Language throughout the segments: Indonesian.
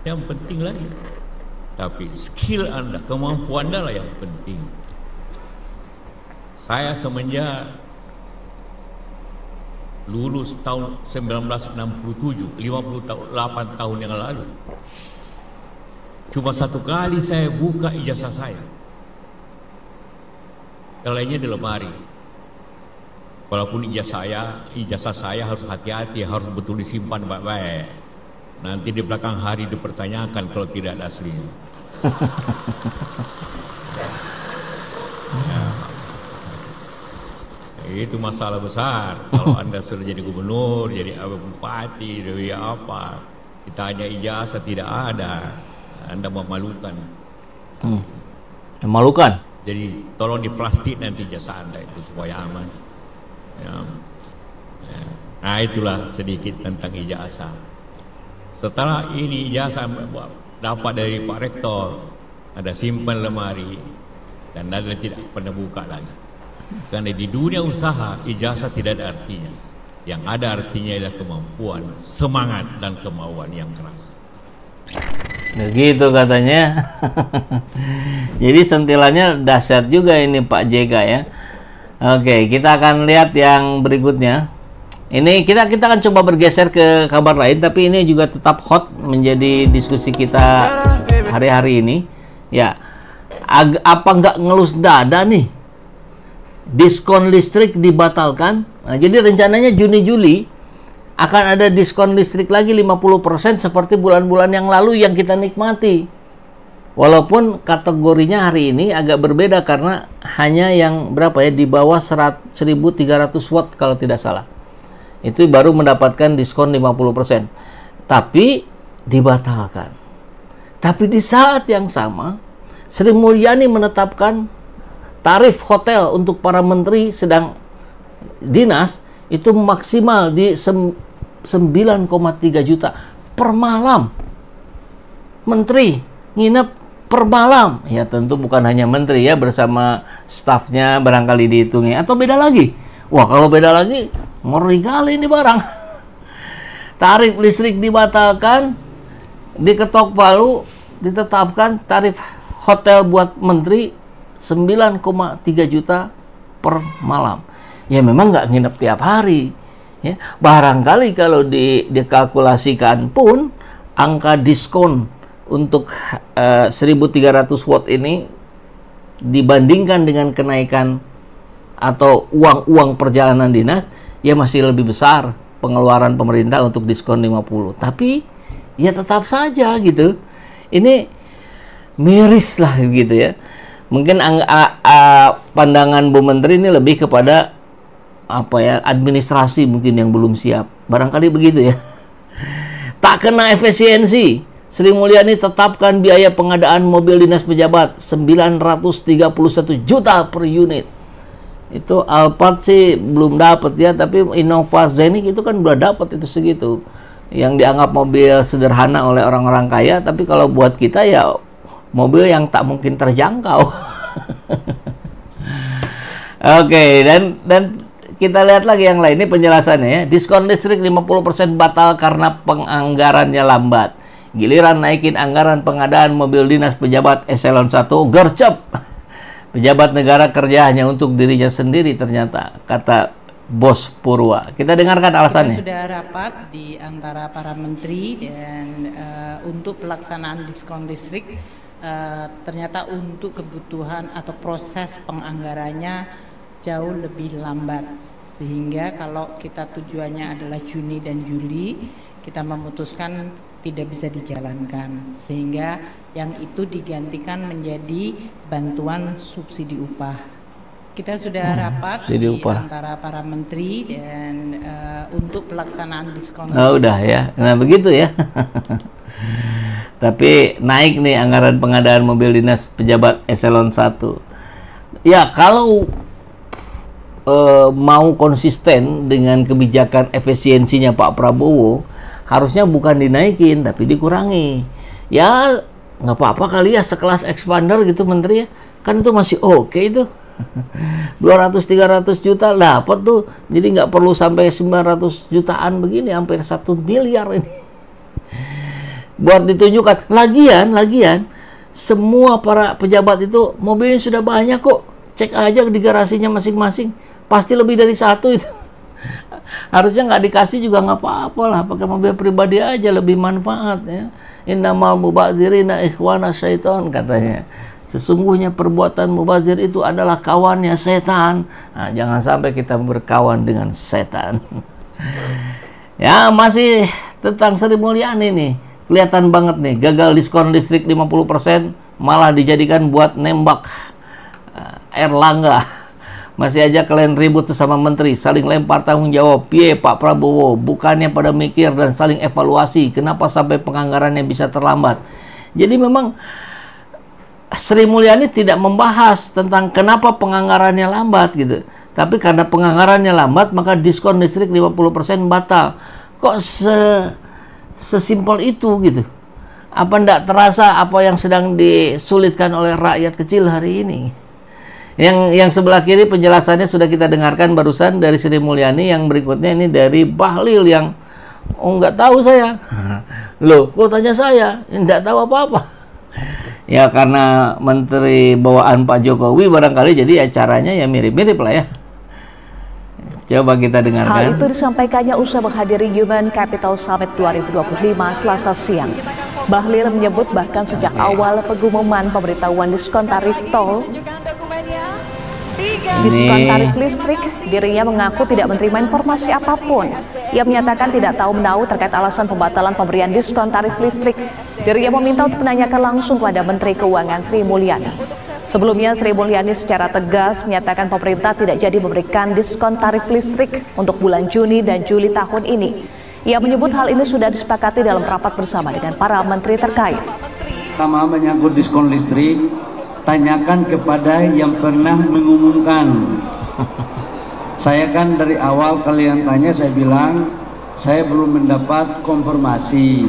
yang penting lagi. Tapi skill Anda, kemampuan Anda lah yang penting. Saya semenjak lulus tahun 1967, 58 tahun yang lalu, cuma satu kali saya buka ijazah saya. Yang lainnya di lemari. Walaupun ijazah saya harus hati-hati, harus betul disimpan baik-baik. Nanti di belakang hari dipertanyakan kalau tidak ada aslinya. Ya. Itu masalah besar. Kalau Anda sudah jadi gubernur, jadi bupati, jadi apa, ditanya ijazah tidak ada, Anda memalukan. Memalukan. Jadi tolong diplastik nanti ijazah Anda itu supaya aman. Ya. Nah, itulah sedikit tentang ijazah. Setelah ini ijazah dapat dari Pak Rektor, ada simpan lemari dan Anda tidak pernah buka lagi. Karena di dunia usaha ijazah tidak ada artinya. Yang ada artinya adalah kemampuan, semangat dan kemauan yang keras. Begitu katanya. Jadi sentilannya dahsyat juga ini Pak JK ya. Oke, kita akan lihat yang berikutnya. Ini kita akan coba bergeser ke kabar lain, tapi ini juga tetap hot menjadi diskusi kita hari-hari ini. Ya, apa nggak ngelus dada nih? Diskon listrik dibatalkan. Nah, jadi rencananya Juni-Juli akan ada diskon listrik lagi 50% seperti bulan-bulan yang lalu yang kita nikmati. Walaupun kategorinya hari ini agak berbeda karena hanya yang berapa ya, di bawah 1300 watt kalau tidak salah. Itu baru mendapatkan diskon 50%. Tapi dibatalkan. Tapi di saat yang sama Sri Mulyani menetapkan tarif hotel untuk para menteri sedang dinas itu maksimal di 9,3 juta per malam. Menteri nginep per malam. Ya tentu bukan hanya menteri ya, bersama stafnya barangkali dihitungnya. Atau beda lagi? Wah, kalau beda lagi ngeri kali ini barang. Tarif listrik dibatalkan, diketok palu, ditetapkan tarif hotel buat menteri 9,3 juta per malam. Ya memang nggak nginep tiap hari. Ya, barangkali kalau dikalkulasikan pun angka diskon untuk 1.300 watt ini dibandingkan dengan kenaikan atau uang perjalanan dinas, ya masih lebih besar pengeluaran pemerintah untuk diskon 50. Tapi ya tetap saja gitu. Ini miris lah gitu ya. Mungkin pandangan Bu Menteri ini lebih kepada apa ya, administrasi mungkin yang belum siap. Barangkali begitu ya. Tak kena efisiensi. Sri Mulyani tetapkan biaya pengadaan mobil dinas pejabat 931 juta per unit. Itu Alphard sih belum dapat ya, tapi Innova Zenith itu kan udah dapat itu segitu. Yang dianggap mobil sederhana oleh orang-orang kaya, tapi kalau buat kita ya mobil yang tak mungkin terjangkau. Oke, dan kita lihat lagi yang lain, ini penjelasannya ya. Diskon listrik 50% batal karena penganggarannya lambat. Giliran naikin anggaran pengadaan mobil dinas pejabat eselon 1 gercep. Pejabat negara kerja hanya untuk dirinya sendiri ternyata, kata Bos Purwa. Kita dengarkan alasannya. Kita sudah rapat di antara para menteri dan untuk pelaksanaan diskon listrik. Ternyata untuk kebutuhan atau proses penganggarannya jauh lebih lambat, sehingga kalau kita tujuannya adalah Juni dan Juli, kita memutuskan tidak bisa dijalankan, sehingga yang itu digantikan menjadi bantuan subsidi upah. Kita sudah rapat di antara para menteri dan untuk pelaksanaan diskon. Oh, udah ya, nah begitu ya. Tapi naik nih anggaran pengadaan mobil dinas pejabat eselon 1. Ya kalau mau konsisten dengan kebijakan efisiensinya Pak Prabowo, harusnya bukan dinaikin tapi dikurangi. Ya nggak apa-apa kali ya, sekelas expander gitu menteri ya, kan itu masih oke itu. 200-300 juta dapat tuh, jadi nggak perlu sampai 900 jutaan begini, hampir 1 miliar ini. buat ditunjukkan. Lagian semua para pejabat itu mobilnya sudah banyak kok. Cek aja di garasinya masing-masing. Pasti lebih dari satu itu. Harusnya nggak dikasih juga nggak apa-apa lah. Pakai mobil pribadi aja lebih manfaat ya. Innamal mubadzirina ikhwana syaiton katanya. Sesungguhnya perbuatan mubazir itu adalah kawannya setan. Nah, jangan sampai kita berkawan dengan setan. Ya, masih tentang Sri Mulyani nih. Kelihatan banget nih, gagal diskon listrik 50% malah dijadikan buat nembak Erlangga. Masih aja kalian ribut sama menteri, saling lempar tanggung jawab. Piye Pak Prabowo, bukannya pada mikir dan saling evaluasi, kenapa sampai penganggarannya bisa terlambat? Jadi memang Sri Mulyani tidak membahas tentang kenapa penganggarannya lambat gitu. Tapi karena penganggarannya lambat, maka diskon listrik 50% batal. Kok sesimpel itu gitu? Apa enggak terasa apa yang sedang disulitkan oleh rakyat kecil hari ini? Yang sebelah kiri penjelasannya sudah kita dengarkan barusan dari Sri Mulyani. Yang berikutnya ini dari Bahlil yang nggak tahu saya. Loh, kok tanya saya? Nggak tahu apa-apa. Ya karena menteri bawaan Pak Jokowi barangkali jadi acaranya ya mirip-mirip lah ya. Coba kita dengarkan. Hal itu disampaikannya usai menghadiri Human Capital Summit 2025 Selasa siang. Bahlil menyebut bahkan sejak awal pengumuman pemberitahuan diskon tarif tol diskon tarif listrik, dirinya mengaku tidak menerima informasi apapun. Ia menyatakan tidak tahu menahu terkait alasan pembatalan pemberian diskon tarif listrik. Dirinya meminta untuk menanyakan langsung kepada Menteri Keuangan Sri Mulyani. Sebelumnya Sri Mulyani secara tegas menyatakan pemerintah tidak jadi memberikan diskon tarif listrik untuk bulan Juni dan Juli tahun ini. Ia menyebut hal ini sudah disepakati dalam rapat bersama dengan para menteri terkait. Pertama menyangkut diskon listrik, tanyakan kepada yang pernah mengumumkan. Saya kan dari awal kalian tanya, saya bilang saya belum mendapat konfirmasi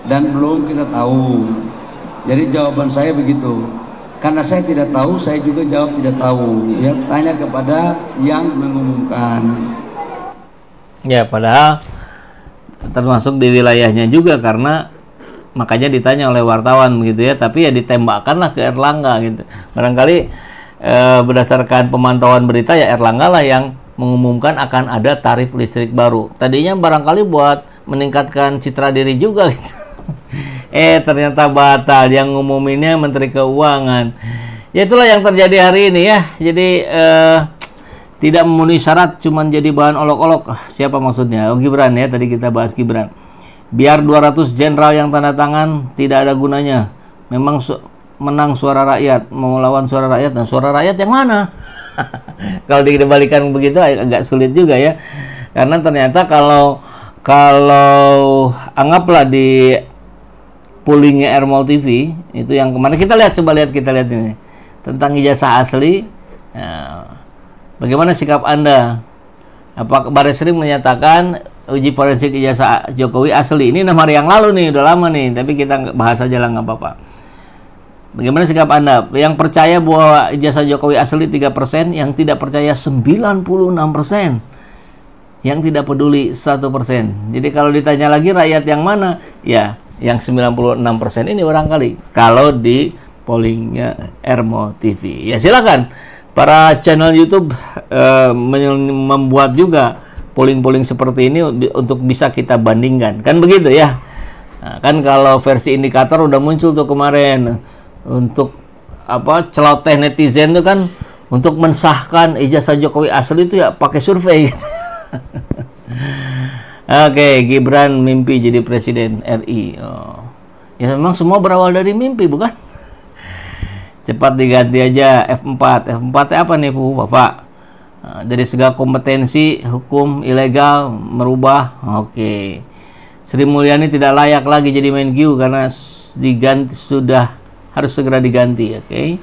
dan belum kita tahu. Jadi jawaban saya begitu. Karena saya tidak tahu, saya juga jawab tidak tahu. Ya, tanya kepada yang mengumumkan. Ya, padahal termasuk di wilayahnya juga karena makanya ditanya oleh wartawan begitu ya, tapi ya ditembakkanlah ke Erlangga gitu. Barangkali berdasarkan pemantauan berita ya Erlangga lah yang mengumumkan akan ada tarif listrik baru. Tadinya barangkali buat meningkatkan citra diri juga gitu. Ternyata batal, yang ngumuminnya Menteri Keuangan. Ya itulah yang terjadi hari ini ya. Jadi tidak memenuhi syarat, cuman jadi bahan olok-olok. Siapa maksudnya? Oh, Gibran ya, tadi kita bahas Gibran. Biar 200 jenderal yang tanda tangan tidak ada gunanya. Memang menang suara rakyat, mau lawan suara rakyat. Nah, suara rakyat yang mana? Kalau dikembalikan begitu agak sulit juga ya. Karena ternyata kalau anggaplah di pollingnya Ermol TV itu yang kemarin kita lihat ini tentang ijazah asli. Nah, bagaimana sikap Anda? Apa Barreskrim menyatakan uji forensik ijazah Jokowi asli? Ini 6 hari yang lalu nih, udah lama nih, tapi kita bahas aja lah, nggak apa-apa. Bagaimana sikap Anda? Yang percaya bahwa ijazah Jokowi asli 3%, yang tidak percaya 96%, yang tidak peduli 1%. Jadi kalau ditanya lagi rakyat yang mana? Ya, yang 96% ini barangkali kalau di pollingnya Ermo TV. Ya silakan para channel YouTube membuat juga polling-polling seperti ini untuk bisa kita bandingkan. Kan begitu ya. Nah, kan kalau versi indikator udah muncul tuh kemarin untuk apa celoteh netizen itu kan untuk mensahkan ijazah Jokowi asli itu ya pakai survei. Oke, Gibran mimpi jadi presiden RI. Oh. Ya memang semua berawal dari mimpi, bukan? Cepat diganti aja F4. F4 apa nih, Bu Bapak? Dari segala kompetensi hukum ilegal merubah. Oke. Sri Mulyani tidak layak lagi jadi Menkyu karena diganti, sudah harus segera diganti. Oke.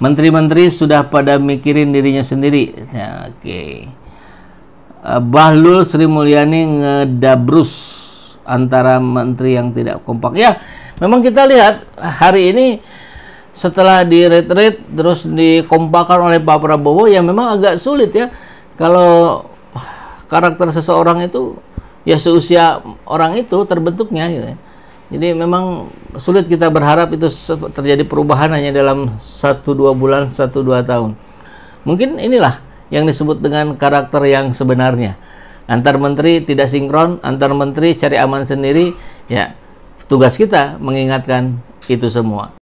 Menteri-menteri sudah pada mikirin dirinya sendiri. Oke. Bahlul Sri Mulyani ngedabrus antara menteri yang tidak kompak. Ya, memang kita lihat hari ini setelah di-retreat terus dikompakan oleh Pak Prabowo, ya memang agak sulit ya. Kalau karakter seseorang itu ya seusia orang itu terbentuknya gitu. Jadi memang sulit kita berharap itu terjadi perubahan hanya dalam 1-2 bulan, 1-2 tahun. Mungkin inilah yang disebut dengan karakter yang sebenarnya. Antar menteri tidak sinkron, antar menteri cari aman sendiri, ya tugas kita mengingatkan itu semua.